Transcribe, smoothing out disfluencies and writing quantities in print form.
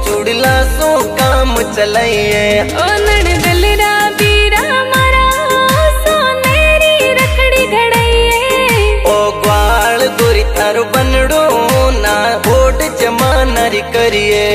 चुड़ला सो काम चलाइए। ओ नड़दलरा बीरा मारा सोनेरी रखड़ी घड़ाइए। ओ ग्वाल गोरी थारो बनड़ो ना होट जमा नरी करिए।